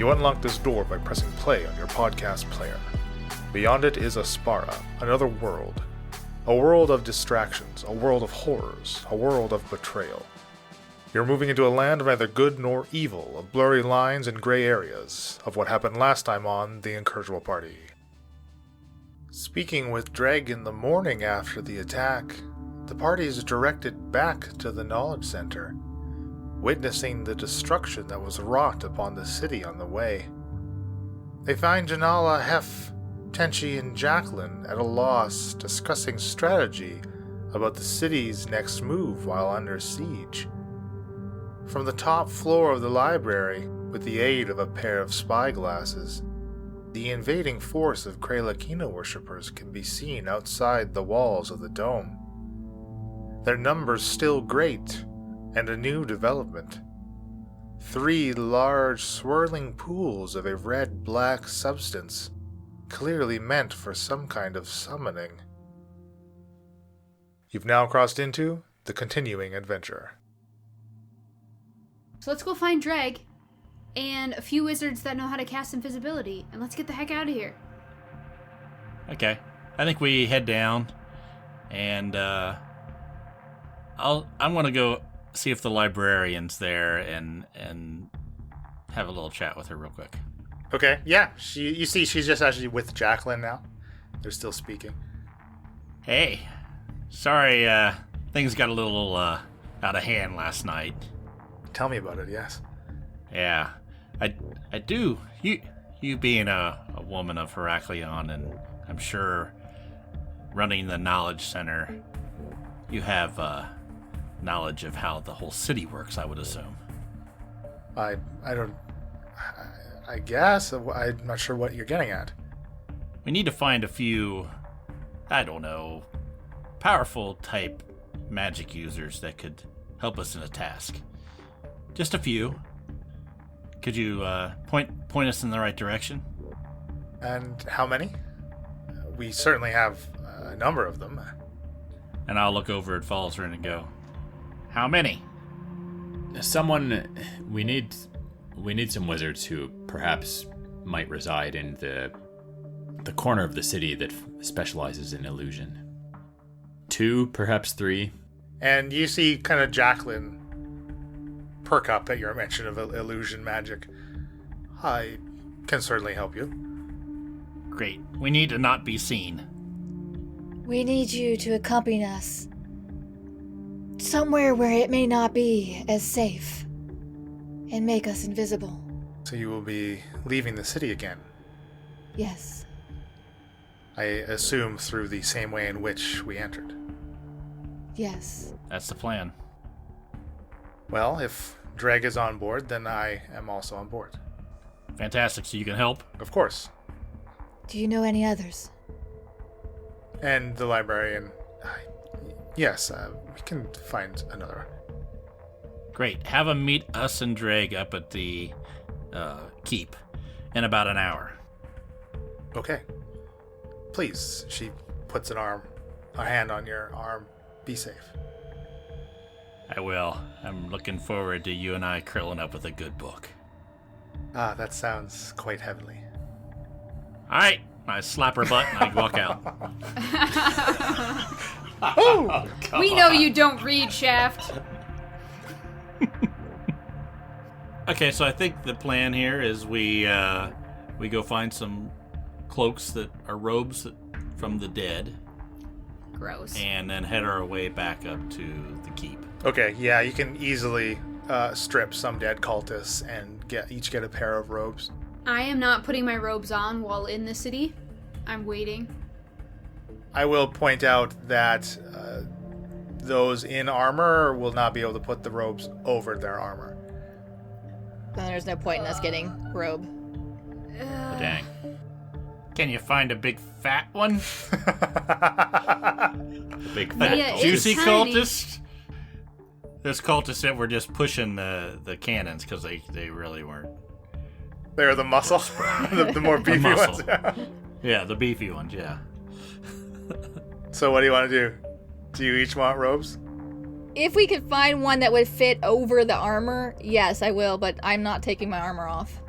You unlock this door by pressing play on your podcast player. Beyond it is Aspara, another world. A world of distractions, a world of horrors, a world of betrayal. You're moving into a land of neither good nor evil, of blurry lines and gray areas, of what happened last time on the Incorrigible Party. Speaking with Dreg in the morning after the attack, the party is directed back to the Knowledge Center, witnessing the destruction that was wrought upon the city on the way. They find Janala, Hef, Tenchi, and Jacqueline at a loss, discussing strategy about the city's next move while under siege. From the top floor of the library, with the aid of a pair of spyglasses, the invading force of Kralakina worshippers can be seen outside the walls of the dome. Their numbers still great, and a new development. 3 large swirling pools of a red-black substance, clearly meant for some kind of summoning. You've now crossed into the continuing adventure. So let's go find Dreg and a few wizards that know how to cast invisibility, and let's get the heck out of here. Okay. I think we head down, and I'm gonna go see if the librarian's there and have a little chat with her real quick. Okay, yeah. You see she's just actually with Jacqueline now. They're still speaking. Hey. Sorry, things got a little out of hand last night. Tell me about it, yes. Yeah. I do. You being a woman of Heraklion, and I'm sure running the Knowledge Center, you have knowledge of how the whole city works, I would assume. I guess. I'm not sure what you're getting at. We need to find a few, I don't know, powerful type magic users that could help us in a task. Just a few. Could you point us in the right direction? And how many? We certainly have a number of them. And I'll look over at Falzarin and go, how many? We need some wizards who perhaps might reside in the corner of the city that specializes in illusion. 2, perhaps 3. And you see kind of Jacqueline perk up at your mention of illusion magic. I can certainly help you. Great. We need to not be seen. We need you to accompany us somewhere where it may not be as safe and make us invisible. So you will be leaving the city again? Yes. I assume through the same way in which we entered. Yes. That's the plan. Well, if Dreg is on board, then I am also on board. Fantastic. So you can help? Of course. Do you know any others? And the librarian... yes, we can find another. Great. Have them meet us and Dreg up at the keep in about an hour. Okay. Please, she puts a hand on your arm. Be safe. I will. I'm looking forward to you and I curling up with a good book. Ah, that sounds quite heavenly. All right. I slap her butt and I walk out. Oh! We know you don't read, Shaft. Okay, so I think the plan here is we go find some cloaks that are robes from the dead. Gross. And then head our way back up to the keep. Okay, yeah, you can easily strip some dead cultists and each get a pair of robes. I am not putting my robes on while in the city. I'm waiting. I will point out that those in armor will not be able to put the robes over their armor. Then there's no point in us getting robe. Dang. Can you find a big fat one? Big fat Yeah, juicy it's tiny. cultist? There's cultists that were just pushing the cannons because they really weren't. They're the muscle, the more beefy ones. Yeah, the beefy ones, yeah. So what do you want to do? Do you each want robes? If we could find one that would fit over the armor, yes, I will, but I'm not taking my armor off.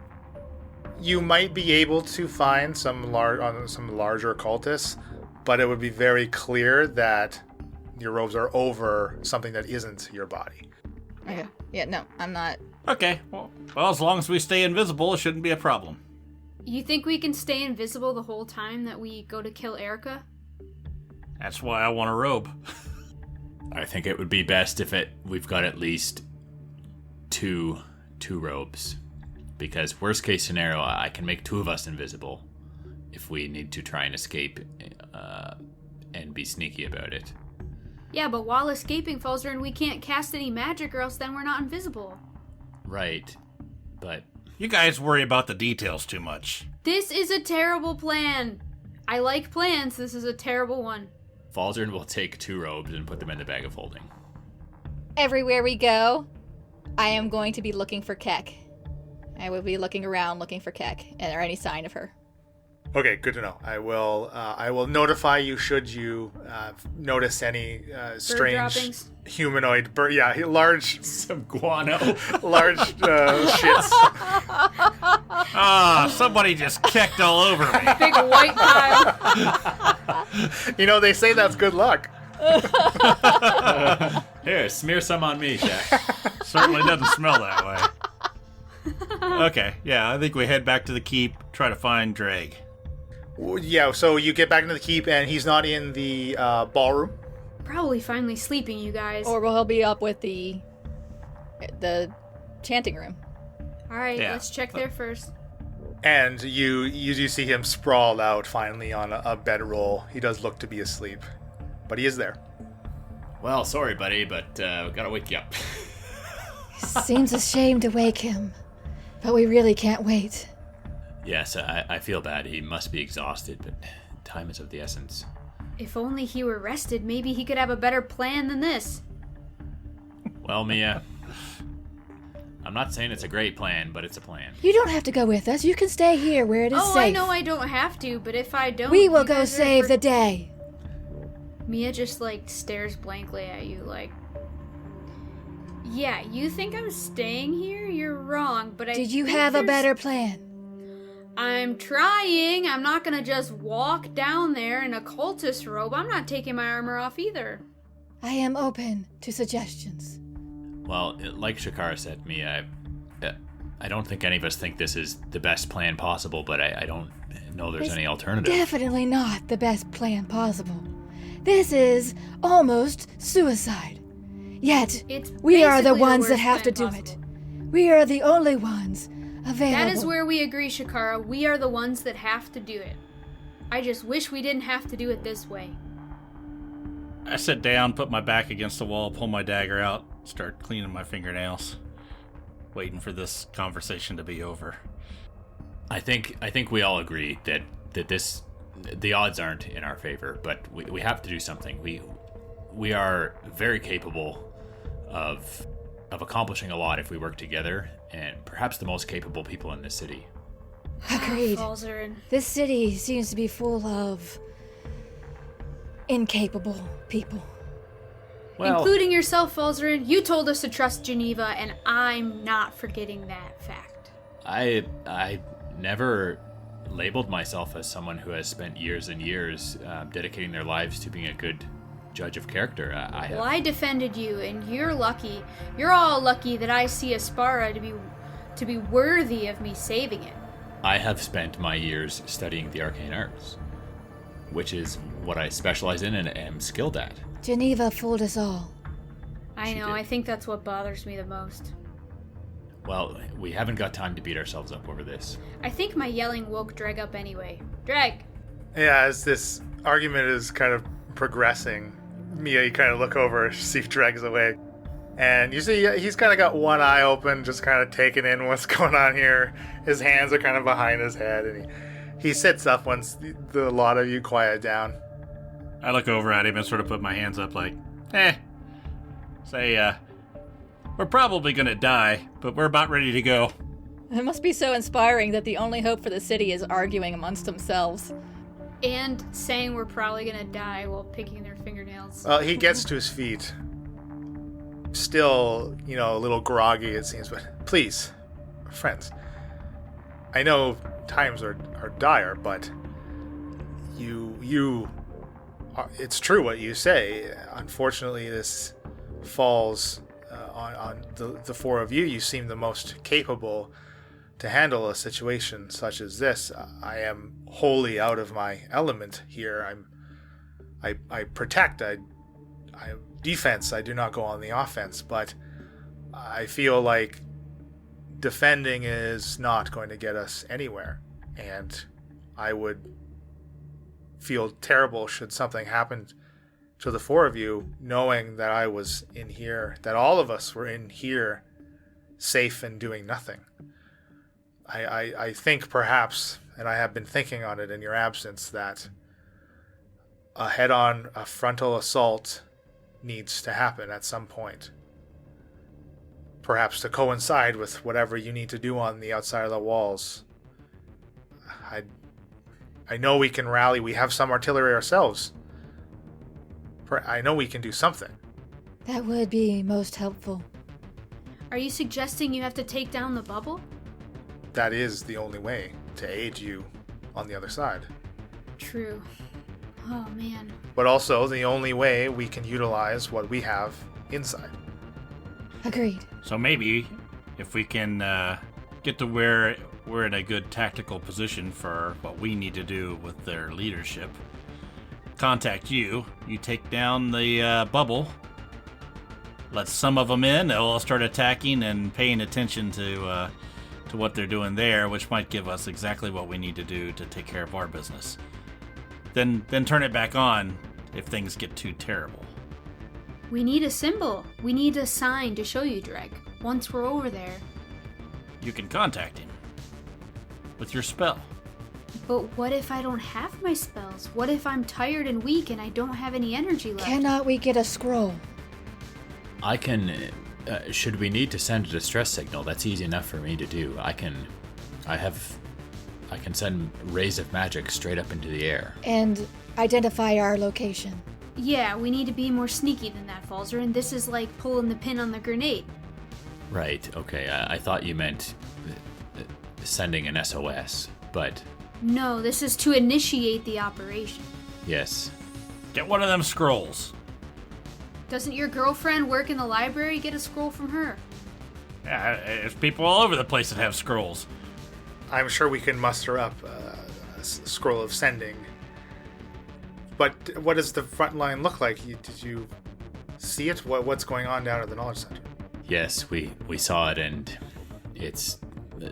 You might be able to find some larger cultists, but it would be very clear that your robes are over something that isn't your body. Okay. Yeah, no, I'm not. Okay, well, as long as we stay invisible, it shouldn't be a problem. You think we can stay invisible the whole time that we go to kill Erica? That's why I want a robe. I think it would be best if we've got at least two robes. Because worst case scenario, I can make two of us invisible if we need to try and escape and be sneaky about it. Yeah, but while escaping Falzarin, we can't cast any magic or else then we're not invisible. Right, but... You guys worry about the details too much. This is a terrible plan. I like plans. This is a terrible one. Falzarin will take two robes and put them in the bag of holding. Everywhere we go, I am going to be looking for Keck. I will be looking around looking for Keck or any sign of her. Okay, good to know. I will notify you should you notice any strange droppings? humanoid bird. Yeah, large, Some guano. large shits. Somebody just kicked all over me. Big white pile. They say that's good luck. Here, smear some on me, Jack. Certainly doesn't smell that way. Okay, yeah, I think we head back to the keep, try to find Drake. Yeah, so you get back into the keep, and he's not in the ballroom. Probably finally sleeping, you guys. Or he'll be up with the chanting room. All right, Yeah. let's check there first. And you do see him sprawled out finally on a bedroll. He does look to be asleep, but he is there. Well, sorry, buddy, but we gotta wake you up. Seems a shame to wake him, but we really can't wait. Yes, I feel bad. He must be exhausted, but time is of the essence. If only he were rested, maybe he could have a better plan than this. Well, Mia, I'm not saying it's a great plan, but it's a plan. You don't have to go with us. You can stay here where it is safe. I know I don't have to, but if I don't... We will you go guys are save the day. Mia just, stares blankly at you, Yeah, you think I'm staying here? You're wrong, but Did you have a better plan? I'm trying. I'm not gonna just walk down there in a cultist robe. I'm not taking my armor off either. I am open to suggestions. Well, like Shakara said, Mia, I don't think any of us think this is the best plan possible, but I don't know there's any alternative. Definitely not the best plan possible. This is almost suicide. Yet, It's we are the basically ones that worst have to plan do possible. it. We are the only ones available. That is where we agree, Shakara. We are the ones that have to do it. I just wish we didn't have to do it this way. I sit down, put my back against the wall, pull my dagger out, start cleaning my fingernails, waiting for this conversation to be over. I think we all agree that the odds aren't in our favor, but we have to do something. We are very capable of accomplishing a lot if we work together, and perhaps the most capable people in this city. Agreed. Falzarin. This city seems to be full of incapable people. Well, Including yourself, Falzarin. You told us to trust Geneva, and I'm not forgetting that fact. I never labeled myself as someone who has spent years and years dedicating their lives to being a good judge of character. Well, I defended you, and you're lucky. You're all lucky that I see Aspara to be worthy of me saving it. I have spent my years studying the arcane arts, which is what I specialize in and am skilled at. Geneva fooled us all. I She know, did. I think that's what bothers me the most. Well, we haven't got time to beat ourselves up over this. I think my yelling woke Dreg up anyway. Dreg! Yeah, as this argument is kind of progressing, Mia, you kind of look over, see if Dreg's awake. And you see he's kind of got one eye open, just kind of taking in what's going on here. His hands are kind of behind his head, and he sits up once the lot of you quiet down. I look over at him and sort of put my hands up like, say, we're probably gonna die, but we're about ready to go. It must be so inspiring that the only hope for the city is arguing amongst themselves. And saying we're probably gonna die while picking their fingernails. He gets to his feet. Still, a little groggy it seems, but please, friends, I know times are dire, but it's true what you say. Unfortunately, this falls on the four of you. You seem the most capable to handle a situation such as this. I am wholly out of my element here. I protect. I defense. I do not go on the offense, but I feel like defending is not going to get us anywhere, and I would feel terrible should something happen to the four of you, knowing that I was in here, that all of us were in here safe and doing nothing. I think perhaps, and I have been thinking on it in your absence, that a head-on, a frontal assault needs to happen at some point. Perhaps to coincide with whatever you need to do on the outside of the walls. I know we can rally. We have some artillery ourselves. I know we can do something. That would be most helpful. Are you suggesting you have to take down the bubble? That is the only way to aid you on the other side. True. Oh, man. But also the only way we can utilize what we have inside. Agreed. So maybe if we can get to where we're in a good tactical position for what we need to do with their leadership, contact you take down the bubble, let some of them in, they'll all start attacking and paying attention to what they're doing there, which might give us exactly what we need to do to take care of our business. Then turn it back on if things get too terrible. We need a symbol. We need a sign to show you, Dreg, once we're over there. You can contact him with your spell. But what if I don't have my spells? What if I'm tired and weak and I don't have any energy left? Cannot we get a scroll? I can. Should we need to send a distress signal, that's easy enough for me to do. I can send rays of magic straight up into the air. And identify our location. Yeah, we need to be more sneaky than that, Falzer, and this is like pulling the pin on the grenade. Right, okay. I thought you meant sending an SOS, but... No, this is to initiate the operation. Yes. Get one of them scrolls. Doesn't your girlfriend work in the library? Get a scroll from her. Yeah, there's people all over the place that have scrolls. I'm sure we can muster up a scroll of sending. But what does the front line look like? Did you see it? What's going on down at the Knowledge Center? Yes, we saw it, and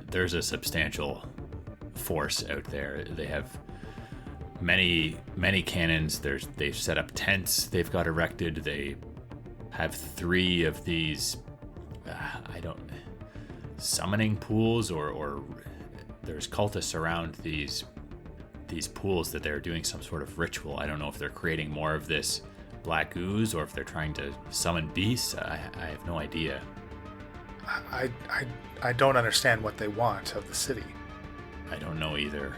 there's a substantial force out there. They have many cannons. They've set up tents they've got erected. They have 3 of these summoning pools, or there's cultists around these pools that they're doing some sort of ritual. I don't know if they're creating more of this black ooze or if they're trying to summon beasts. I have no idea. I don't understand what they want of the city. I don't know either.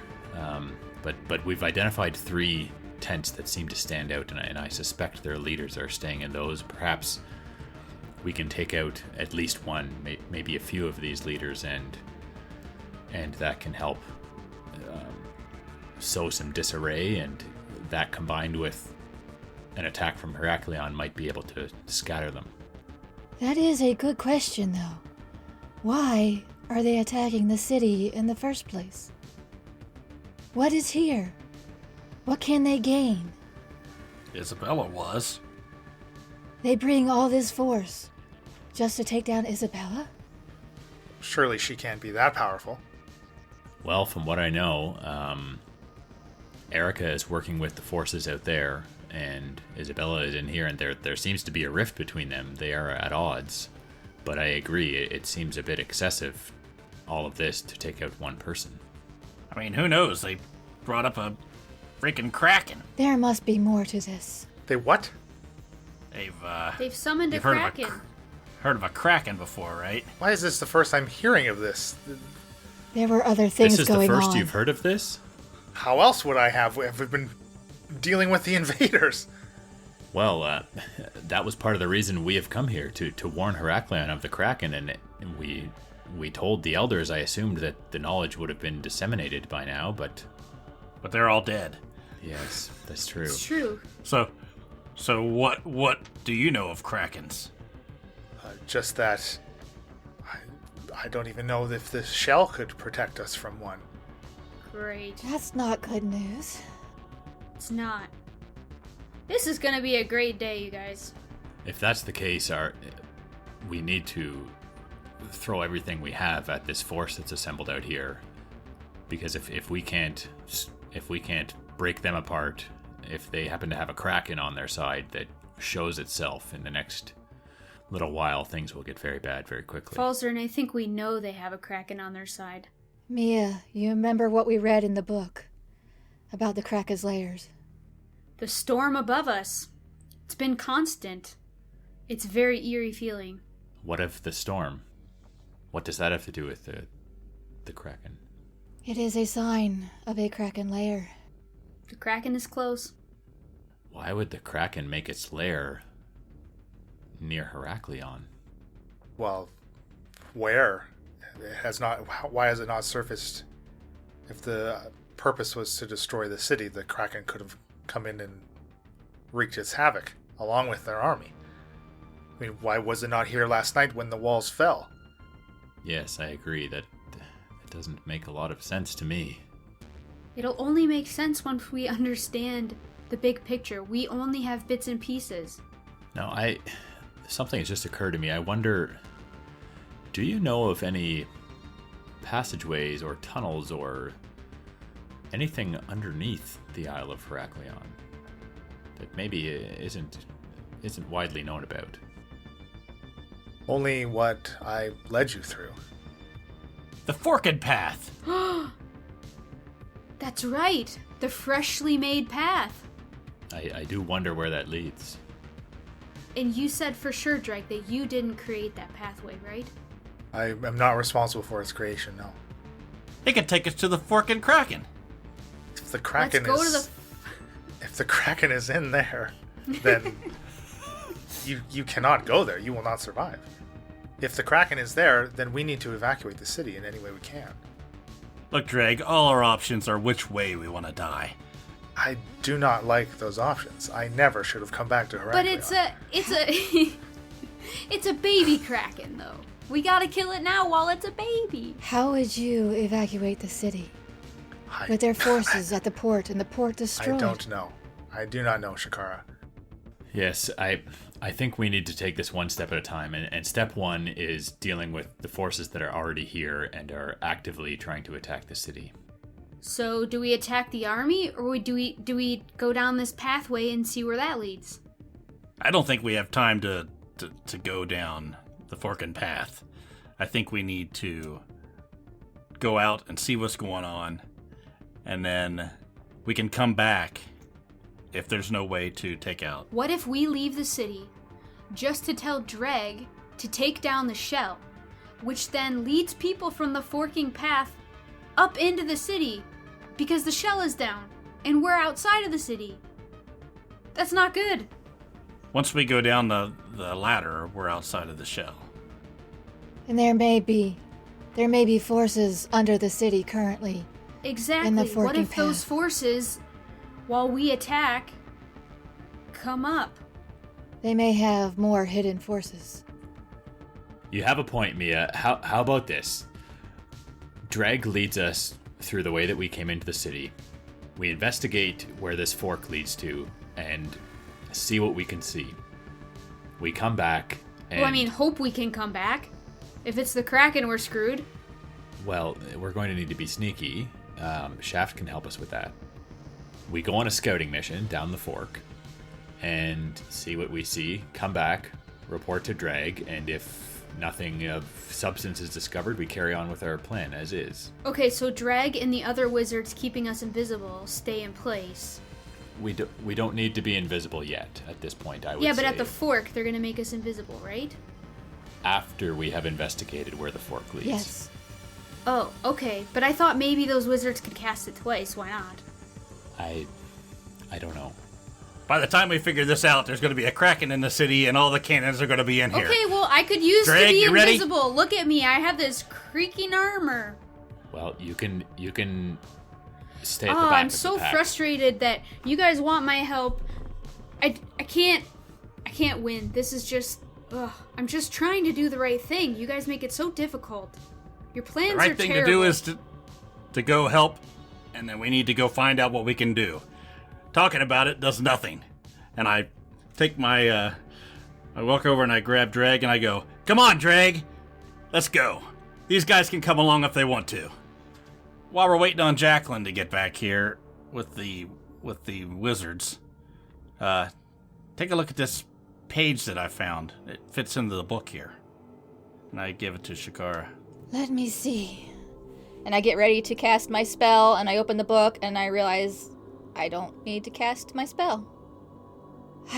But we've identified 3 tents that seem to stand out, and I suspect their leaders are staying in those. Perhaps we can take out at least one, maybe a few of these leaders, and that can help sow some disarray, and that combined with an attack from Heraklion might be able to scatter them. That is a good question, though. Why are they attacking the city in the first place? What is here? What can they gain? Isabella was. They bring all this force just to take down Isabella? Surely she can't be that powerful. Well, from what I know, Erica is working with the forces out there, and Isabella is in here, and there seems to be a rift between them. They are at odds. But I agree, it seems a bit excessive, all of this, to take out one person. I mean, who knows? They brought up a freaking kraken. There must be more to this. They what? They've summoned a you've heard kraken. Heard of a kraken before, right? Why is this the first I'm hearing of this? There were other things This is going the first on. you've heard of this? How else would I have if we've been dealing with the invaders? Well, that was part of the reason we have come here, to warn Heraklion of the kraken, and we we told the elders, I assumed that the knowledge would have been disseminated by now, but they're all dead. yes, that's true. It's true. So what do you know of krakens? Just that I don't even know if the shell could protect us from one. Great. That's not good news. It's not. This is gonna be a great day, you guys. If that's the case, we need to throw everything we have at this force that's assembled out here, because if we can't break them apart, if they happen to have a kraken on their side that shows itself in the next little while, things will get very bad very quickly. Falzer, and I think we know they have a kraken on their side. Mia, you remember what we read in the book about the Kraken's layers? The storm above us. It's been constant. It's a very eerie feeling. What of the storm? What does that have to do with the kraken? It is a sign of a Kraken lair. The kraken is close. Why would the kraken make its lair near Heraklion? Well, where? It has not. Why has it not surfaced? If the purpose was to destroy the city, the Kraken could have come in and wreaked its havoc, along with their army. I mean, why was it not here last night when the walls fell? Yes, I agree. That doesn't make a lot of sense to me. It'll only make sense once we understand the big picture. We only have bits and pieces. No, something has just occurred to me. I wonder, do you know of any passageways or tunnels or anything underneath the Isle of Heraklion that maybe isn't widely known about? Only what I led you through. The Forked Path. That's right. The freshly made path. I do wonder where that leads. And you said for sure, Drake, that you didn't create that pathway, right? I am not responsible for its creation, no. It could take us to the Forked Kraken. If the Kraken Let's go is... to the... If the Kraken is in there, then you cannot go there. You will not survive. If the Kraken is there, then we need to evacuate the city in any way we can. Look, Dreg, all our options are which way we want to die. I do not like those options. I never should have come back to Heraklion. But it's a baby kraken, though. We gotta kill it now while it's a baby. How would you evacuate the city? With their forces at the port and the port destroyed? I don't know. I do not know, Shakara. Yes, I think we need to take this one step at a time, and step one is dealing with the forces that are already here and are actively trying to attack the city. So, do we attack the army, or do we go down this pathway and see where that leads? I don't think we have time to go down the Forked Path. I think we need to go out and see what's going on, and then we can come back if there's no way to take out. What if we leave the city just to tell Dreg to take down the shell, which then leads people from the forking path up into the city because the shell is down and we're outside of the city? That's not good. Once we go down the ladder, we're outside of the shell. And there may be forces under the city currently. Exactly. In the What forking if those path. forces, while we attack, come up? They may have more hidden forces. You have a point, Mia. How about this? Dreg leads us through the way that we came into the city. We investigate where this fork leads to and see what we can see. We come back and... Well, I mean, hope we can come back. If it's the Kraken, we're screwed. Well, we're going to need to be sneaky. Shaft can help us with that. We go on a scouting mission down the fork and see what we see, come back, report to Drag, and if nothing of substance is discovered, we carry on with our plan as is. Okay, so Drag and the other wizards keeping us invisible stay in place. We don't need to be invisible yet at this point, I would say. Yeah, but at the fork, they're gonna make us invisible, right? After we have investigated where the fork leads. Yes. Oh, okay. But I thought maybe those wizards could cast it twice. Why not? I don't know. By the time we figure this out, there's going to be a Kraken in the city, and all the cannons are going to be in here. Okay, well, I could use Dreg, to be you ready? invisible. Look at me. I have this creaking armor. Well, you can stay at Oh, the back I'm of the so pack. frustrated that you guys want my help. I can't win. This is just, I'm just trying to do the right thing. You guys make it so difficult. Your plans The are right thing terrible. to do is to go help, and then we need to go find out what we can do. Talking about it does nothing. And I take my, I walk over and I grab Dreg and I go, "Come on, Dreg, let's go. These guys can come along if they want to." While we're waiting on Jacqueline to get back here with the wizards, take a look at this page that I found. It fits into the book here. And I give it to Shakara. Let me see. And I get ready to cast my spell, and I open the book, and I realize I don't need to cast my spell.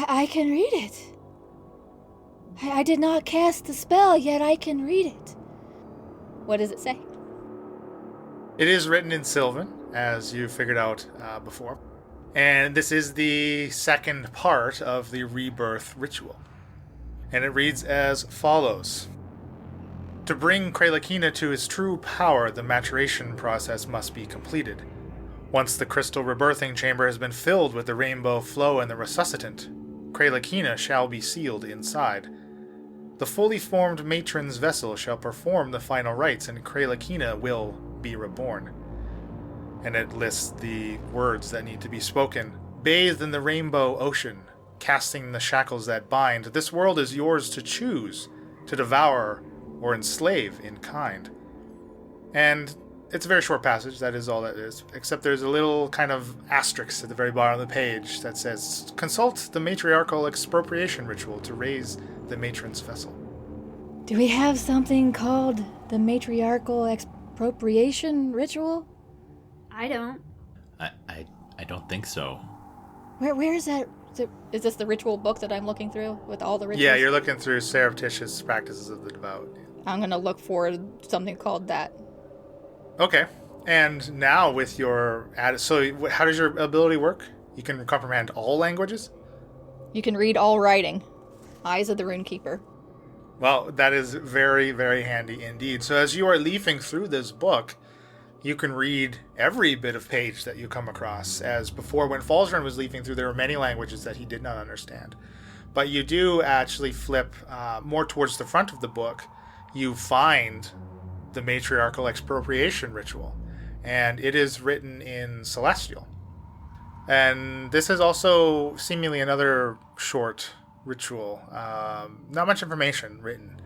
I can read it. I did not cast the spell, yet I can read it. What does it say? It is written in Sylvan, as you figured out before. And this is the second part of the rebirth ritual. And it reads as follows. To bring Kralakina to his true power, the maturation process must be completed. Once the crystal rebirthing chamber has been filled with the rainbow flow and the resuscitant, Kralakina shall be sealed inside. The fully formed matron's vessel shall perform the final rites, and Kralakina will be reborn. And it lists the words that need to be spoken. Bathed in the rainbow ocean, casting the shackles that bind, this world is yours to choose, to devour or enslave in kind. And it's a very short passage, that is all that is, except there's a little kind of asterisk at the very bottom of the page that says, consult the matriarchal expropriation ritual to raise the matron's vessel. Do we have something called the matriarchal expropriation ritual? I don't. I don't think so. Where is that? Is this the ritual book that I'm looking through with all the rituals? Yeah, you're looking through surreptitious practices of the devout. I'm going to look for something called that. Okay. And now with your... So how does your ability work? You can comprehend all languages? You can read all writing. Eyes of the Runekeeper. Well, that is very, very handy indeed. So as you are leafing through this book, you can read every bit of page that you come across. As before, when Falzern was leafing through, there were many languages that he did not understand. But you do actually flip more towards the front of the book. You find the matriarchal expropriation ritual, and it is written in Celestial. And this is also seemingly another short ritual. Not much information written,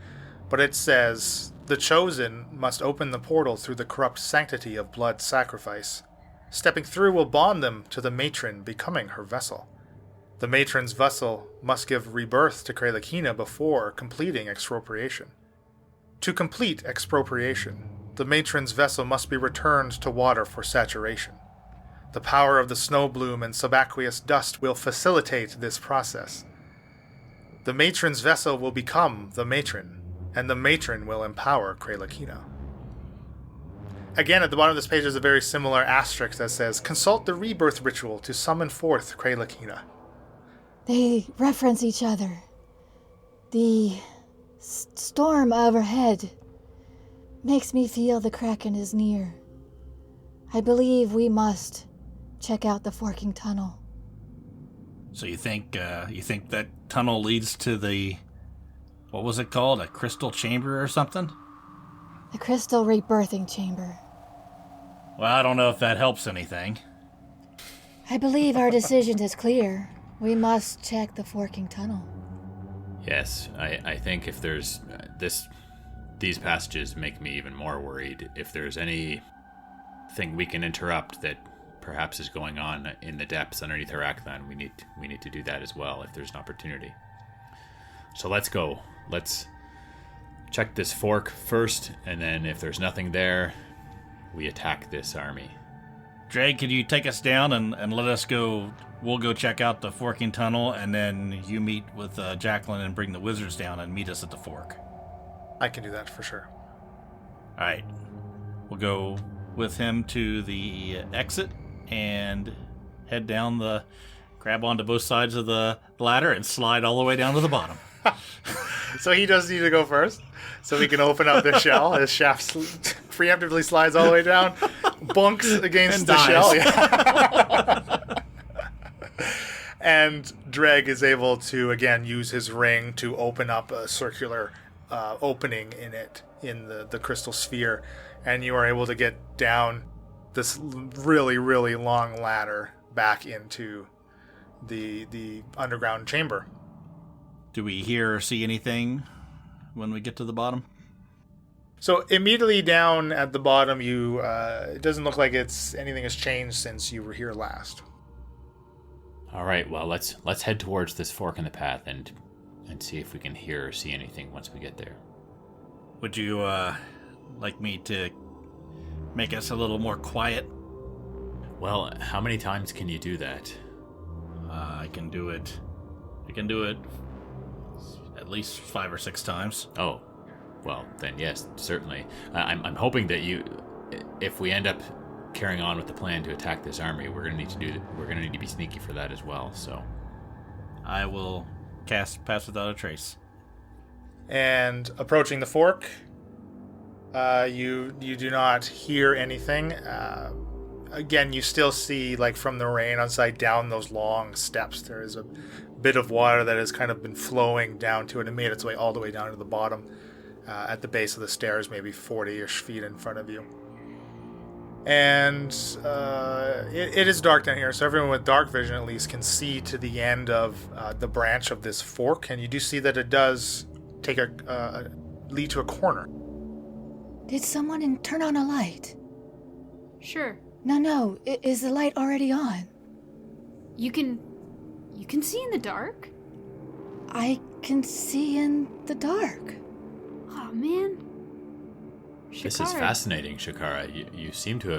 but it says, the chosen must open the portal through the corrupt sanctity of blood sacrifice. Stepping through will bond them to the matron, becoming her vessel. The matron's vessel must give rebirth to Kralakina before completing expropriation. To complete expropriation, the matron's vessel must be returned to water for saturation. The power of the snow bloom and subaqueous dust will facilitate this process. The matron's vessel will become the matron, and the matron will empower Kralakina. Again, at the bottom of this page, there's a very similar asterisk that says, consult the rebirth ritual to summon forth Kralakina. They reference each other. The storm overhead makes me feel the Kraken is near. I believe we must check out the forking tunnel. So you think that tunnel leads to the, what was it called? A crystal chamber or something? The crystal rebirthing chamber. Well, I don't know if that helps anything. I believe our decision is clear. We must check the forking tunnel. Yes, I think if there's these passages make me even more worried. If there's anything we can interrupt that perhaps is going on in the depths underneath Heraklan, we need to do that as well if there's an opportunity. So let's go. Let's check this fork first, and then if there's nothing there, we attack this army. Drake, could you take us down and let us go? We'll go check out the forking tunnel, and then you meet with Jacqueline and bring the wizards down and meet us at the fork. I can do that for sure. All right. We'll go with him to the exit and head down the grab onto both sides of the ladder and slide all the way down to the bottom. So he does need to go first, so he can open up the shell. His shaft preemptively slides all the way down, bunks against And the dies. shell. Yeah. And Dreg is able to, again, use his ring to open up a circular opening in it, in the crystal sphere. And you are able to get down this really, really long ladder back into the underground chamber. Do we hear or see anything when we get to the bottom? So immediately down at the bottom, it doesn't look like anything has changed since you were here last. All right, well, let's head towards this fork in the path and see if we can hear or see anything once we get there. Would you like me to make us a little more quiet? Well, how many times can you do that? I can do it at least 5 or 6 times. Oh, well, then yes, certainly. I'm hoping that if we end up carrying on with the plan to attack this army, we're gonna need to be sneaky for that as well. So, I will cast Pass Without a Trace. And approaching the fork, you do not hear anything. Again, you still see, like from the rain outside, down those long steps. There is a bit of water that has kind of been flowing down to it and made its way all the way down to the bottom at the base of the stairs, maybe 40-ish feet in front of you. And it is dark down here, so everyone with dark vision at least can see to the end of the branch of this fork, and you do see that it does take lead to a corner. Did someone turn on a light? Sure. No. Is the light already on? You can see in the dark? I can see in the dark. Oh man. this is Shakara. fascinating, Shakara. You seem to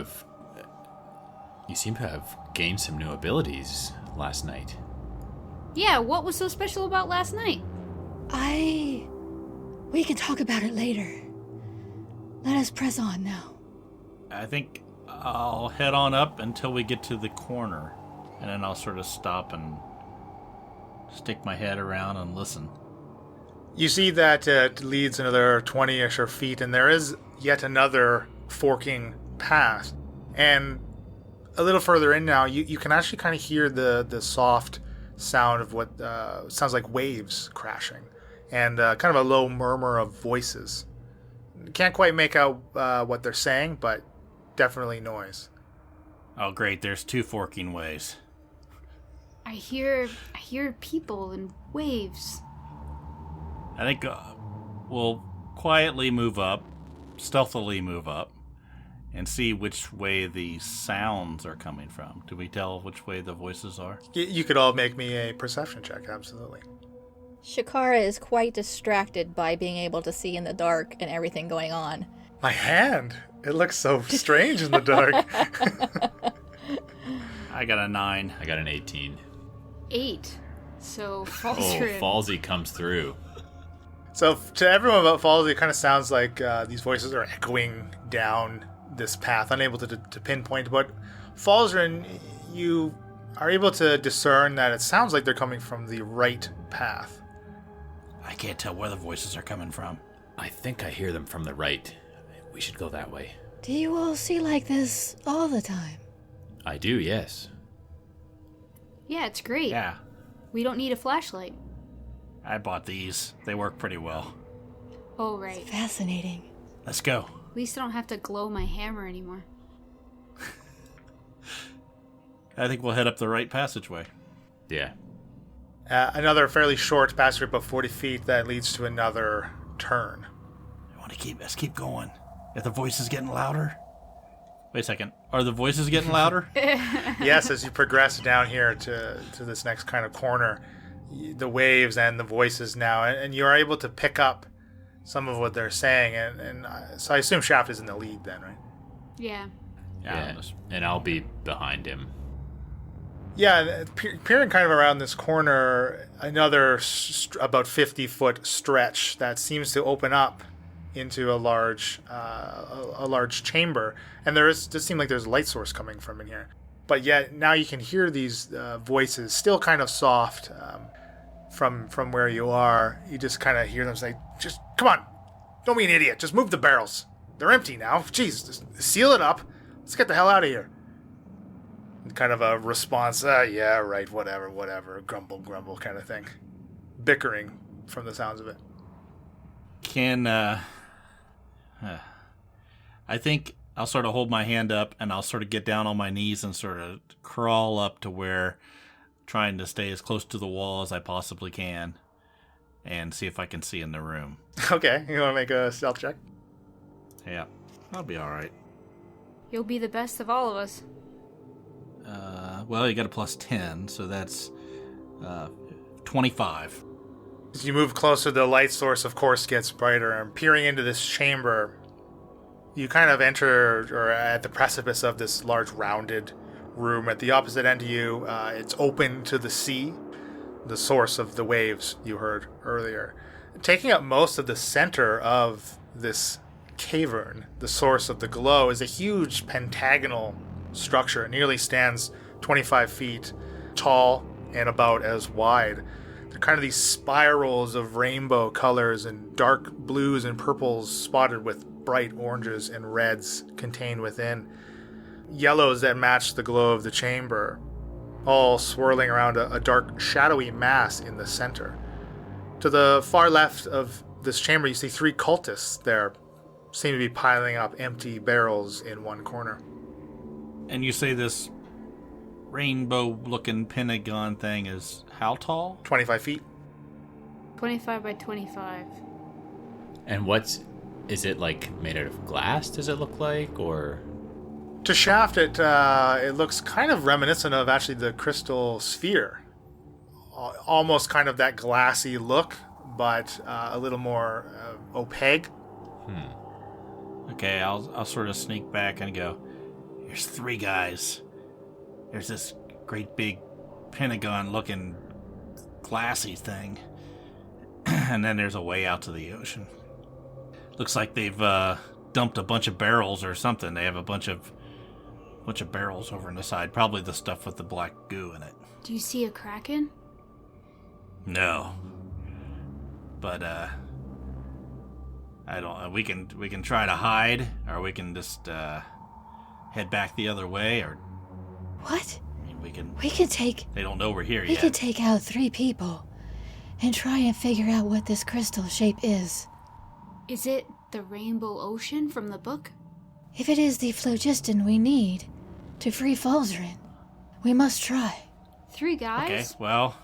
have gained some new abilities last night. Yeah, what was so special about last night? We can talk about it later. Let us press on now. I think I'll head on up until we get to the corner, and then I'll sort of stop and stick my head around and listen. You see that it leads another 20-ish or feet, and there is yet another forking path. And a little further in now, you can actually kind of hear the soft sound of what sounds like waves crashing, and kind of a low murmur of voices. Can't quite make out what they're saying, but definitely noise. Oh, great! There's 2 forking ways. I hear people and waves. I think we'll quietly move up, stealthily move up, and see which way the sounds are coming from. Do we tell which way the voices are? You could all make me a perception check, absolutely. Shakara is quite distracted by being able to see in the dark and everything going on. My hand! It looks so strange in the dark. I got a 9. I got an 18. 8. So Oh, Falzrin. Falsey comes through. So to everyone about Falls, it kind of sounds like these voices are echoing down this path, unable to pinpoint. But Falzrin, you are able to discern that it sounds like they're coming from the right path. I can't tell where the voices are coming from. I think I hear them from the right. We should go that way. Do you all see like this all the time? I do, yes. Yeah, it's great. Yeah, We don't need a flashlight. I bought these. They work pretty well. Oh, right. Fascinating. Let's go. At least I don't have to glow my hammer anymore. I think we'll head up the right passageway. Yeah. Another fairly short passageway, about 40 feet, that leads to another turn. Let's keep going. If the voice is getting louder. Wait a second. Are the voices getting louder? Yes, as you progress down here to this next kind of corner, the waves and the voices now, and you are able to pick up some of what they're saying, and so I assume Shaft is in the lead then, right? Yeah. Yeah. And I'll be behind him. Yeah, peering kind of around this corner, another about 50-foot stretch that seems to open up into a large chamber, and does seem like there's a light source coming from in here. But yet now you can hear these voices, still kind of soft, from where you are. You just kind of hear them say, "Just come on, don't be an idiot. Just move the barrels. They're empty now. Jeez, just seal it up. Let's get the hell out of here." And kind of a response, "Yeah, right, whatever, grumble kind of thing." Bickering from the sounds of it. I think I'll sort of hold my hand up and I'll sort of get down on my knees and sort of crawl up to where, trying to stay as close to the wall as I possibly can and see if I can see in the room. Okay, you want to make a stealth check? Yeah, I'll be all right. You'll be the best of all of us. Well, you got a plus 10, so that's 25. As you move closer, the light source, of course, gets brighter, and peering into this chamber, you kind of enter or at the precipice of this large rounded room. At the opposite end of you, it's open to the sea, the source of the waves you heard earlier. Taking up most of the center of this cavern, the source of the glow, is a huge pentagonal structure. It nearly stands 25 feet tall and about as wide. They're kind of these spirals of rainbow colors and dark blues and purples spotted with bright oranges and reds contained within. Yellows that match the glow of the chamber, all swirling around a dark, shadowy mass in the center. To the far left of this chamber, you see 3 cultists there, seem to be piling up empty barrels in one corner. And you say this rainbow-looking pentagon thing is how tall? 25 feet. 25 by 25. And is it like made out of glass, does it look like, or? To Shaft, it looks kind of reminiscent of actually the crystal sphere. Almost kind of that glassy look, but a little more opaque. Okay, I'll sort of sneak back and go, "There's 3 guys. There's this great big pentagon-looking glassy thing. And then there's a way out to the ocean. Looks like they've dumped a bunch of barrels or something. They have a bunch of barrels over on the side. Probably the stuff with the black goo in it." Do you see a kraken? No. But I don't. We can try to hide, or we can just head back the other way, or What? I mean, we can. They don't know we're here We yet. could take out 3 people and try and figure out what this crystal shape is. Is it the rainbow ocean from the book? If it is the phlogiston we need to free Falzarin, we must try. 3 guys? Okay. Well,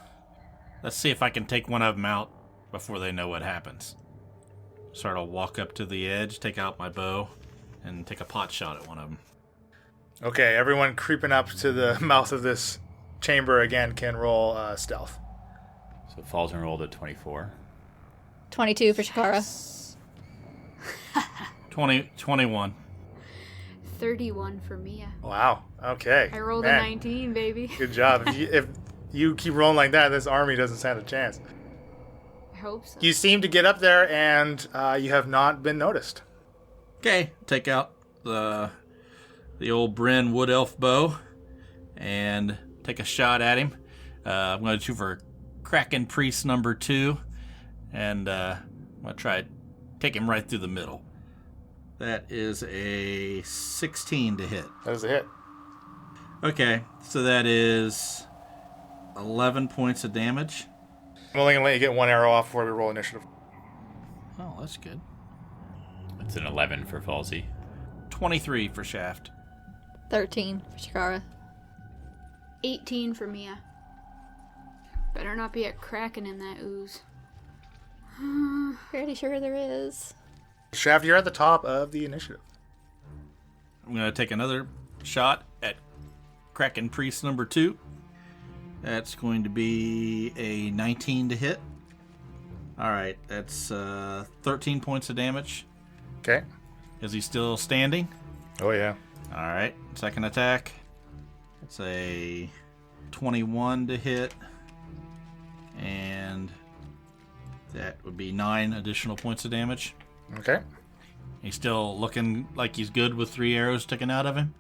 let's see if I can take one of them out before they know what happens. Sort of walk up to the edge, take out my bow, and take a pot shot at one of them. Okay, everyone creeping up to the mouth of this chamber again can roll stealth. So Falzarin rolled at 24. 22 for Shakara. 21. 31 for Mia. Wow, okay. I rolled Man, a 19, baby. Good job. If you keep rolling like that, this army doesn't stand a chance. I hope so. You seem to get up there, and you have not been noticed. Okay, take out the old Bryn Wood Elf bow and take a shot at him. I'm going to shoot for Kraken Priest number 2, and I'm going to try to take him right through the middle. That is a 16 to hit. That is a hit. Okay, so that is 11 points of damage. I'm only going to let you get 1 arrow off before we roll initiative. Oh, that's good. It's an 11 for Falsey. 23 for Shaft. 13 for Shakara. 18 for Mia. Better not be a kraken in that ooze. Pretty sure there is. Shaft, you're at the top of the initiative. I'm going to take another shot at Kraken Priest number 2. That's going to be a 19 to hit. All right, that's 13 points of damage. Okay. Is he still standing? Oh, yeah. All right, second attack. It's a 21 to hit. And that would be 9 additional points of damage. Okay. He's still looking like he's good with 3 arrows sticking out of him?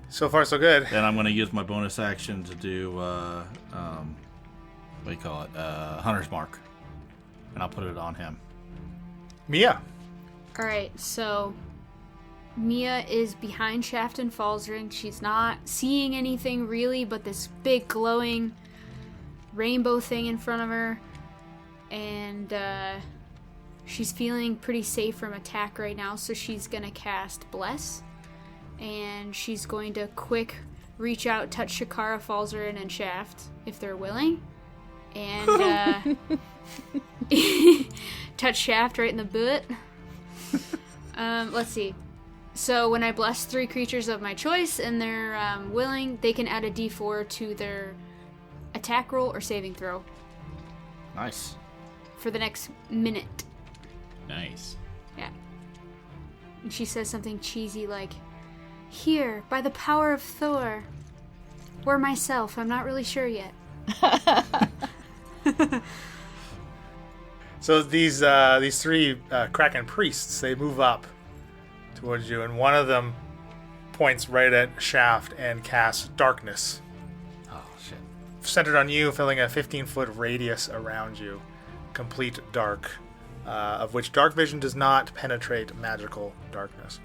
So far, so good. Then I'm going to use my bonus action to do, what do you call it? Hunter's Mark. And I'll put it on him. Mia. Alright, so Mia is behind Shaft and Falzarin. She's not seeing anything really but this big glowing rainbow thing in front of her. And she's feeling pretty safe from attack right now, so she's going to cast Bless. And she's going to quick reach out, touch Shakara, Falzarin, and Shaft if they're willing. And touch Shaft right in the butt. Let's see. So when I bless 3 creatures of my choice and they're willing, they can add a d4 to their attack roll or saving throw Nice. for the next minute. Nice. Yeah. And she says something cheesy like, "Here, by the power of Thor." Or myself, I'm not really sure yet. So these 3 Kraken priests, they move up towards you, and one of them points right at Shaft and casts Darkness. Oh, shit. Centered on you, filling a 15-foot radius around you. Complete dark, of which dark vision does not penetrate magical darkness.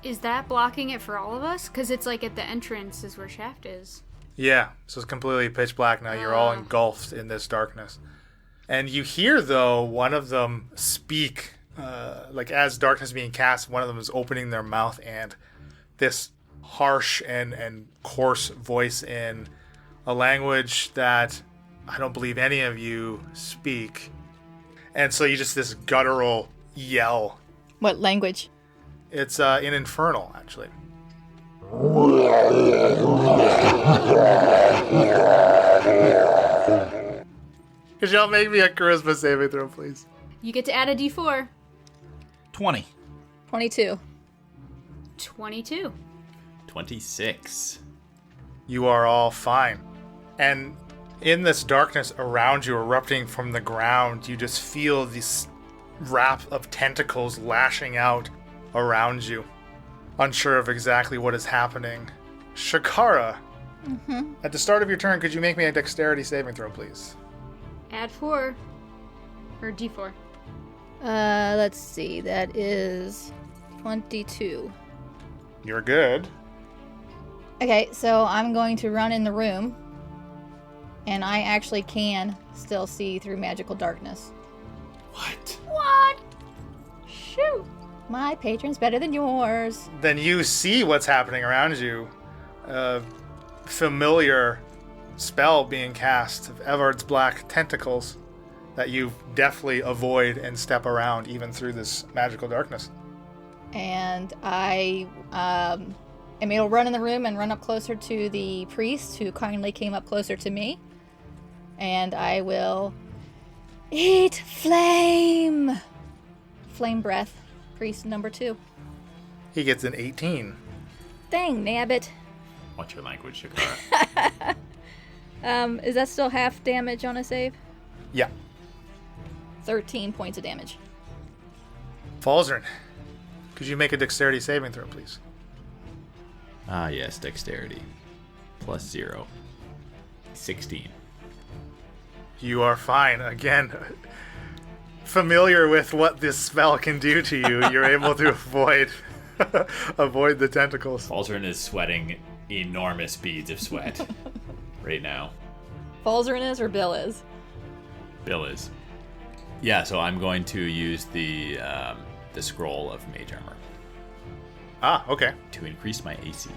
Is that blocking it for all of us? Because it's like at the entrance is where Shaft is. Yeah, so it's completely pitch black now. You're all engulfed in this darkness. And you hear, though, one of them speak, like as darkness is being cast, one of them is opening their mouth, and this harsh and coarse voice in a language that I don't believe any of you speak. And so you just this guttural yell. What language? It's in Infernal, actually. Could y'all make me a charisma saving throw, please? You get to add a d4. 20. 22. 22. 26. You are all fine. And in this darkness around you, erupting from the ground, you just feel this wrap of tentacles lashing out around you. Unsure of exactly what is happening. Shakara, at the start of your turn, could you make me a dexterity saving throw, please? Add 4. Or d4. Let's see. That is 22. You're good. Okay, so I'm going to run in the room, and I actually can still see through magical darkness. What? What? Shoot. My patron's better than yours. Then you see what's happening around you. A familiar spell being cast of Evard's black tentacles that you deftly avoid and step around even through this magical darkness. And I am able to run in the room and run up closer to the priest who kindly came up closer to me. And I will eat flame. Flame breath. Priest number 2. He gets an 18. Dang, nabbit. What's your language, Shakara? Is that still half damage on a save? Yeah. 13 points of damage. Falzarin, could you make a dexterity saving throw, please? Ah, yes, dexterity. Plus 0. 16. You are fine. Again, familiar with what this spell can do to you, you're able to avoid the tentacles. Falzarin is sweating enormous beads of sweat right now. Falzarin is or Bill is? Bill is. Yeah, so I'm going to use the scroll of mage armor Ah, okay. to increase my AC.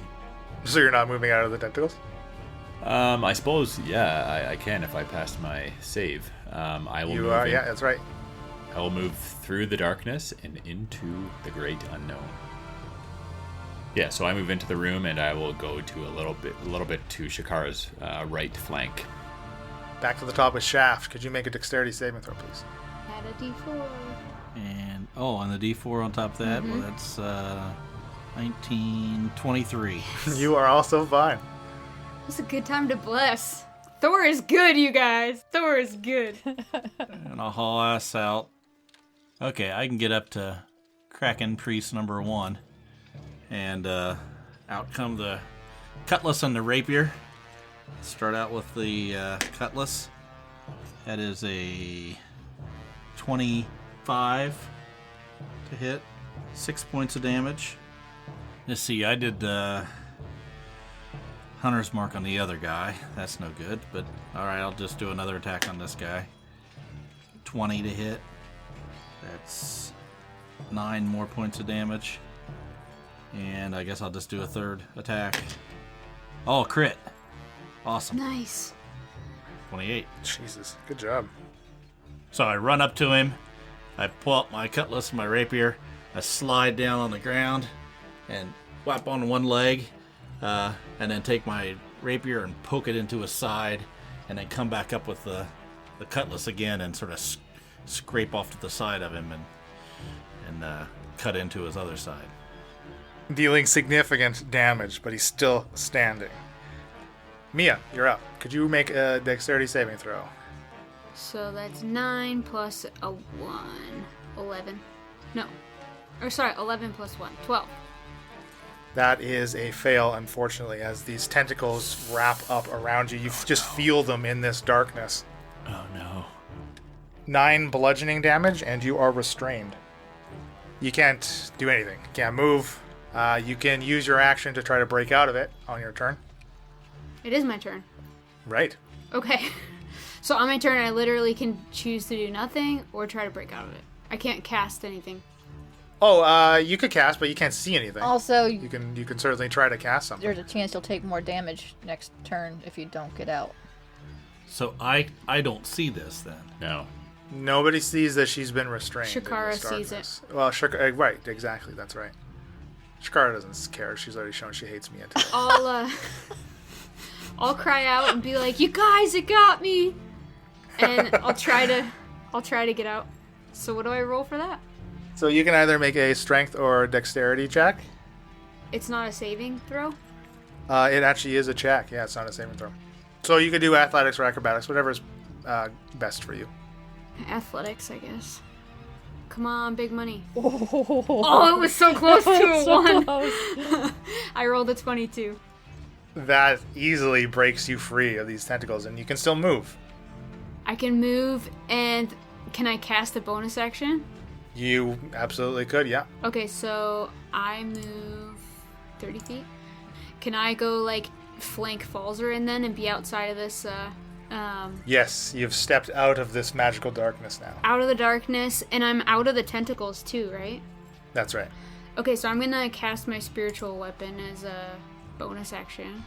So you're not moving out of the tentacles? I suppose, yeah, I can if I pass my save. I will. You move are, in- yeah, that's right. I will move through the darkness and into the great unknown. Yeah, so I move into the room and I will go to a little bit to Shakara's right flank. Back to the top with Shaft. Could you make a dexterity saving throw, please? Add a d4. And, on the D4 on top of that, well, that's 19, 23. You are also fine. It's a good time to bless. Thor is good, you guys. Thor is good. And I'll haul ass out. Okay, I can get up to Kraken Priest number 1. And out Out come the cutlass and the rapier. Start out with the cutlass. That is a 25 to hit. 6 points of damage. Let's see, I did Hunter's Mark on the other guy. That's no good, but alright, I'll just do another attack on this guy. 20 to hit. That's 9 more points of damage. And I guess I'll just do a third attack. Oh, crit. Awesome. Nice. 28. Jesus, good job. So I run up to him. I pull out my cutlass and my rapier. I slide down on the ground and whap on one leg. And then take my rapier and poke it into his side. And then come back up with the cutlass again and sort of scrape off to the side of him and cut into his other side. Dealing significant damage, but he's still standing. Mia, you're up. Could you make a dexterity saving throw? So that's 9 plus a 1. 11. No. Or sorry, 11 plus 1. 12. That is a fail, unfortunately, as these tentacles wrap up around you. You just feel them in this darkness. Oh no. 9 bludgeoning damage, and you are restrained. You can't do anything. You can't move. You can use your action to try to break out of it on your turn. It is my turn. Right. Okay. So on my turn, I literally can choose to do nothing or try to break out of it. I can't cast anything. Oh, you could cast, but you can't see anything. Also, You can certainly try to cast something. there's a chance you'll take more damage next turn if you don't get out. So I don't see this then. No. Nobody sees that she's been restrained. in Shakara this sees darkness. Well, right, exactly, that's right. Shakara doesn't care. She's already shown she hates me. I'll cry out and be like, "You guys, it got me!" And I'll try to get out. So what do I roll for that? So you can either make a strength or dexterity check. It's not a saving throw? It actually is a check. Yeah, it's not a saving throw. So you could do athletics or acrobatics, whatever's best for you. Athletics, I guess. Come on, big money. Oh, it was so close to a 1. I rolled a 22. That easily breaks you free of these tentacles, and you can still move. I can move, and can I cast a bonus action? You absolutely could, yeah. Okay, so I move 30 feet. Can I go, like, flank Falzer in then and be outside of this, Yes, you've stepped out of this magical darkness now. out of the darkness, and I'm out of the tentacles too, right? That's right. Okay, so I'm gonna cast my spiritual weapon as a bonus action.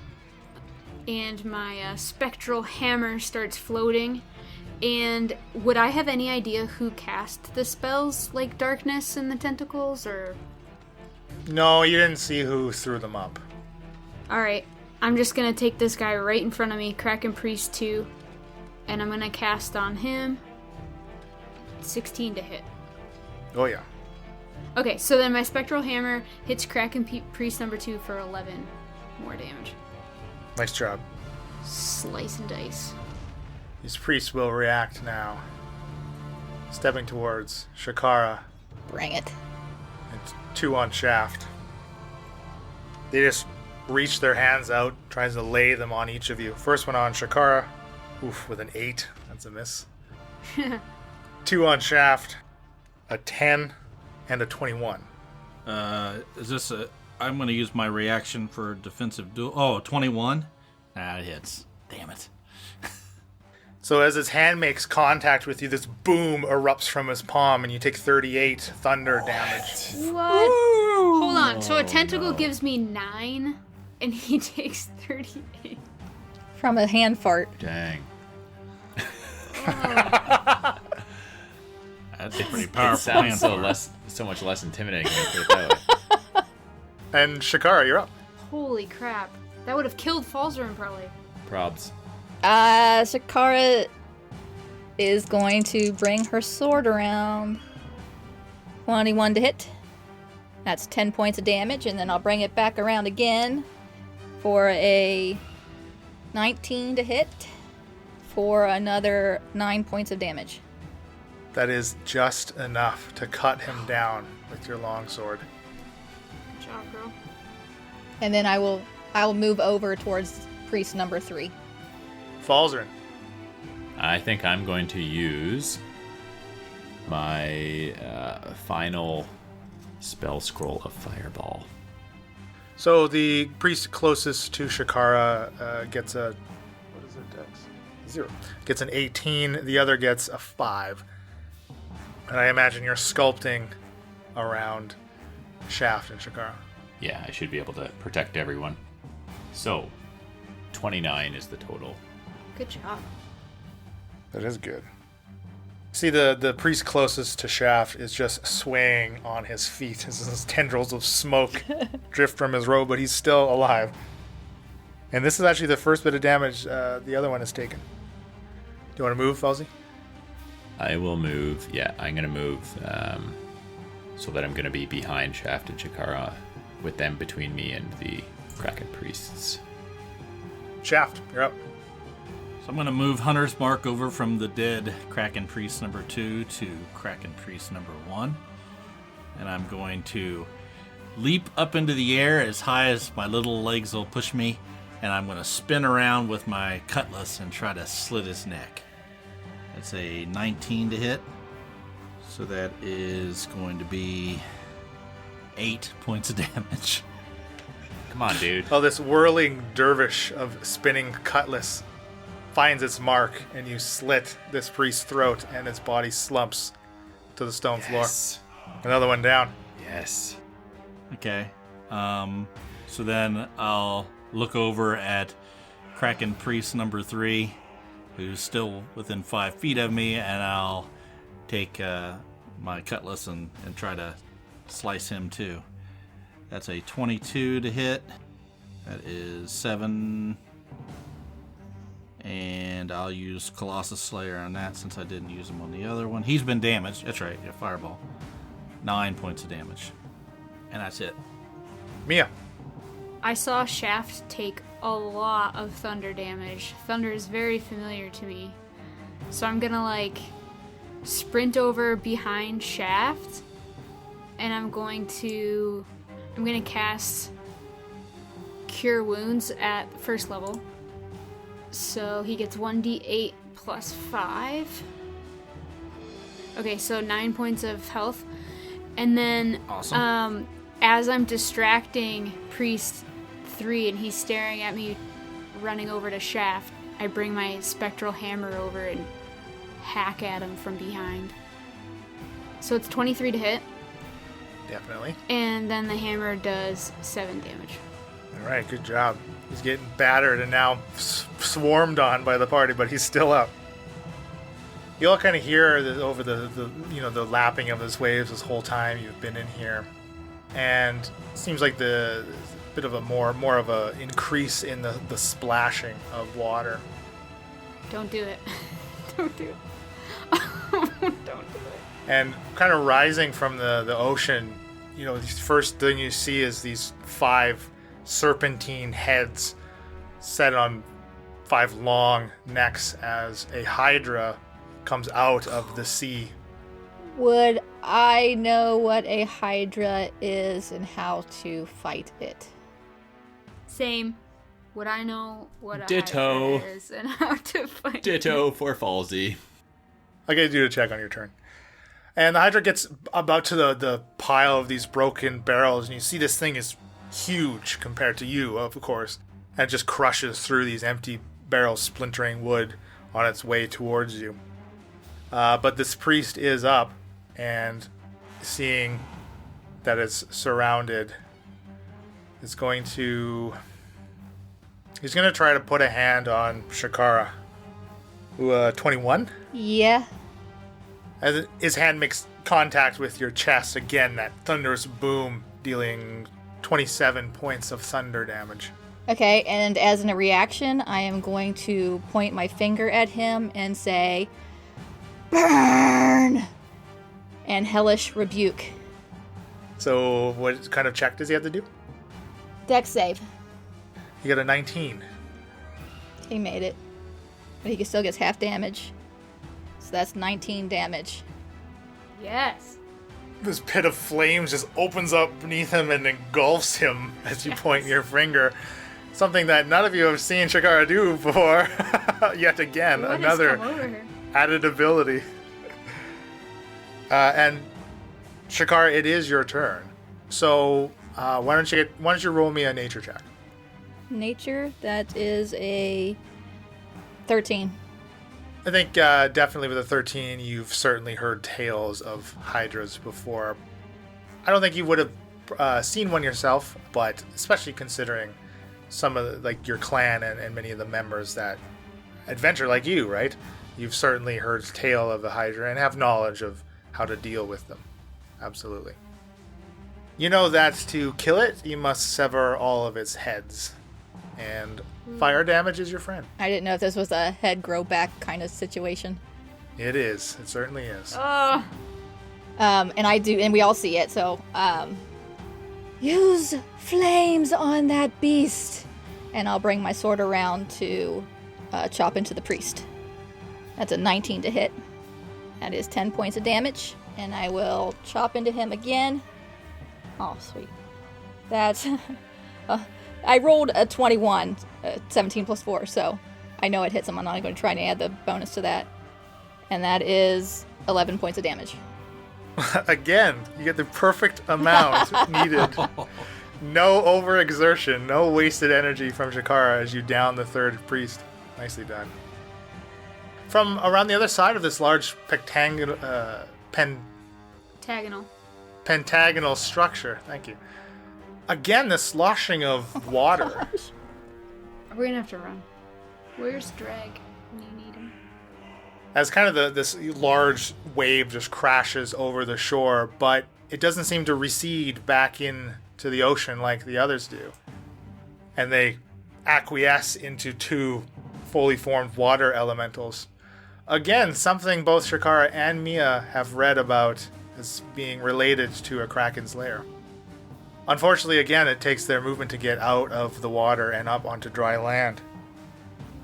And my spectral hammer starts floating. And would I have any idea who cast the spells, like darkness and the tentacles, or... No, you didn't see who threw them up. Alright, I'm just gonna take this guy right in front of me, Kraken Priest 2, and I'm gonna cast on him 16 to hit. Oh, yeah. Okay, so then my spectral hammer hits Kraken Priest number 2 for 11 more damage. Nice job. Slice and dice. These priests will react now. Stepping towards Shakara Bring it. and 2 on Shaft. They just reach their hands out, tries to lay them on each of you. First one on Shakara. Oof, with an 8. That's a miss. 2 on Shaft. A 10 and a 21. Is this a... I'm going to use my reaction for defensive duel. Oh, 21? Nah, it hits. Damn it. So as his hand makes contact with you, this boom erupts from his palm, and you take 38 thunder damage. What? Hold on, so a tentacle gives me 9, and he takes 38. From a hand fart. Dang. That's a pretty It powerful sounds hand. so much less intimidating when you put it that way. And Shakara, you're up. Holy crap. That would have killed Falzarin probably. Probs. Shakara is going to bring her sword around. 21 to hit. That's 10 points of damage, and then I'll bring it back around again for a 19 to hit for another 9 points of damage. That is just enough to cut him down with your longsword. Good job, girl. And then I will move over towards priest number 3. Falzarin. I think I'm going to use my final spell scroll of Fireball. So the priest closest to Shakara gets a... What is it, Dex? 0. Gets an 18. The other gets a 5. And I imagine you're sculpting around Shaft and Shakara. Yeah, I should be able to protect everyone. So, 29 is the total. Good job. That is good. See, the priest closest to Shaft is just swaying on his feet as his tendrils of smoke drift from his robe, but he's still alive. And this is actually the first bit of damage the other one has taken. Do you want to move, Falsey? I will move. Yeah, I'm going to move so that I'm going to be behind Shaft and Shakara with them between me and the Kraken priests. Shaft, you're up. So I'm going to move Hunter's Mark over from the dead Kraken Priest number 2 to Kraken Priest number 1. And I'm going to leap up into the air as high as my little legs will push me. And I'm going to spin around with my cutlass and try to slit his neck. That's a 19 to hit. So that is going to be 8 points of damage. Come on, dude. Oh, this whirling dervish of spinning cutlass finds its mark, and you slit this priest's throat, and its body slumps to the stone floor. Another one down. Yes. Okay. So then I'll look over at Kraken Priest number 3, who's still within 5 feet of me, and I'll take my cutlass and try to slice him too. That's a 22 to hit. That is 7. And I'll use Colossus Slayer on that since I didn't use him on the other one. He's been damaged. That's right, yeah, Fireball. 9 points of damage. And that's it. Mia. I saw Shaft take a lot of thunder damage. Thunder is very familiar to me. So I'm gonna sprint over behind Shaft, and I'm gonna cast Cure Wounds at first level. So he gets 1d8 plus 5. Okay, so 9 points of health. And then Awesome. As I'm distracting Priest 3 and he's staring at me running over to Shaft, I bring my spectral hammer over and hack at him from behind. So it's 23 to hit. Definitely. And then the hammer does 7 damage. All right, good job. He's getting battered and now swarmed on by the party, but he's still up. You all kind of hear over the lapping of his waves this whole time you've been in here, and it seems like the bit of a more of a increase in the splashing of water. Don't do it. Don't do it. Don't do it. And kind of rising from the ocean, the first thing you see is these 5 serpentine heads set on 5 long necks as a hydra comes out of the sea. Would I know what a hydra is and how to fight it? Same. Would I know what a Ditto. hydra is and how to fight Ditto for Falsey. I get you to check on your turn. And the hydra gets about to the pile of these broken barrels, and you see this thing is huge compared to you, of course, and it just crushes through these empty barrels, splintering wood on its way towards you. But this priest is up, and seeing that it's surrounded, he's going to try to put a hand on Shakara. 21? Yeah. As his hand makes contact with your chest, again, that thunderous boom, dealing 27 points of thunder damage. Okay, and as a reaction, I am going to point my finger at him and say, "Burn!" and hellish rebuke. So what kind of check does he have to do? Dex save. He got a 19. He made it. But he still gets half damage. So that's 19 damage. Yes. this pit of flames just opens up beneath him and engulfs him as you point your finger. Something that none of you have seen Shakara do before. Yet again, What has another come over her? added ability. And Shakara, it is your turn. So why don't you roll me a nature check? Nature, that is a 13. I think definitely with a 13, you've certainly heard tales of hydras before. I don't think you would have seen one yourself, but especially considering some of your clan and many of the members that adventure like you, right? You've certainly heard tale of the hydra and have knowledge of how to deal with them. Absolutely. You know that to kill it, you must sever all of its heads. And fire damage is your friend. I didn't know if this was a head grow back kind of situation. It is. It certainly is. Oh, And I do, and we all see it, so, use flames on that beast. And I'll bring my sword around to chop into the priest. That's a 19 to hit. That is 10 points of damage. And I will chop into him again. Oh, sweet. That's... I rolled a 21, 17 plus 4, so I know it hits him. I'm not going to try and add the bonus to that. And that is 11 points of damage. Again, you get the perfect amount needed. No overexertion, no wasted energy from Shakara as you down the third priest. Nicely done. From around the other side of this large pentagonal structure, thank you. Again, the sloshing of water. we're gonna have to run. Where's Drag when you need him? As kind of this large wave just crashes over the shore, but it doesn't seem to recede back into the ocean like the others do. And they acquiesce into two fully formed water elementals. Again, something both Shakara and Mia have read about as being related to a kraken's lair. Unfortunately, again, it takes their movement to get out of the water and up onto dry land.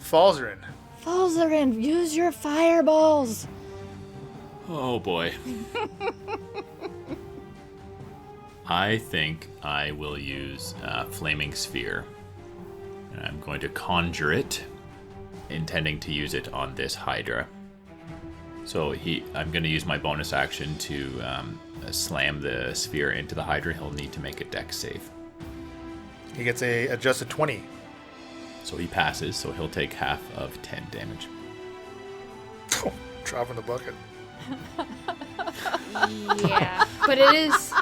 Falzarin. Falzarin, use your fireballs. Oh boy. I think I will use Flaming Sphere. And I'm going to conjure it, intending to use it on this Hydra. So I'm going to use my bonus action to slam the sphere into the Hydra. He'll need to make a dex save. He gets a adjusted 20. So he passes, so he'll take half of 10 damage. Oh, drop in the bucket. Yeah, but it is...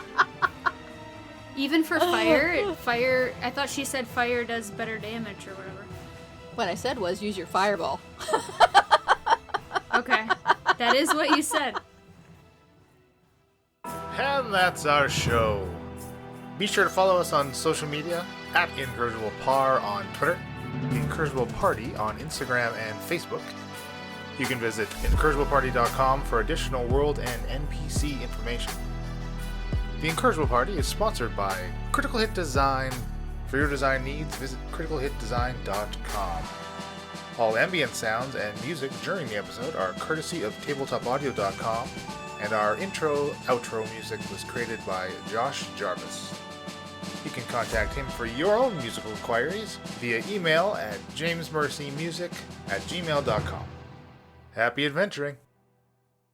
Even for fire, I thought she said fire does better damage or whatever. What I said was use your fireball. Okay, that is what you said. And that's our show. Be sure to follow us on social media at Incorrigible Par on Twitter, Incorrigible Party on Instagram and Facebook. You can visit incorrigibleparty.com for additional world and NPC information. The Incorrigible Party is sponsored by Critical Hit Design. For your design needs, visit criticalhitdesign.com. All ambient sounds and music during the episode are courtesy of tabletopaudio.com, and our outro music was created by Josh Jarvis. You can contact him for your own musical inquiries via email at jamesmercymusic@gmail.com. Happy adventuring!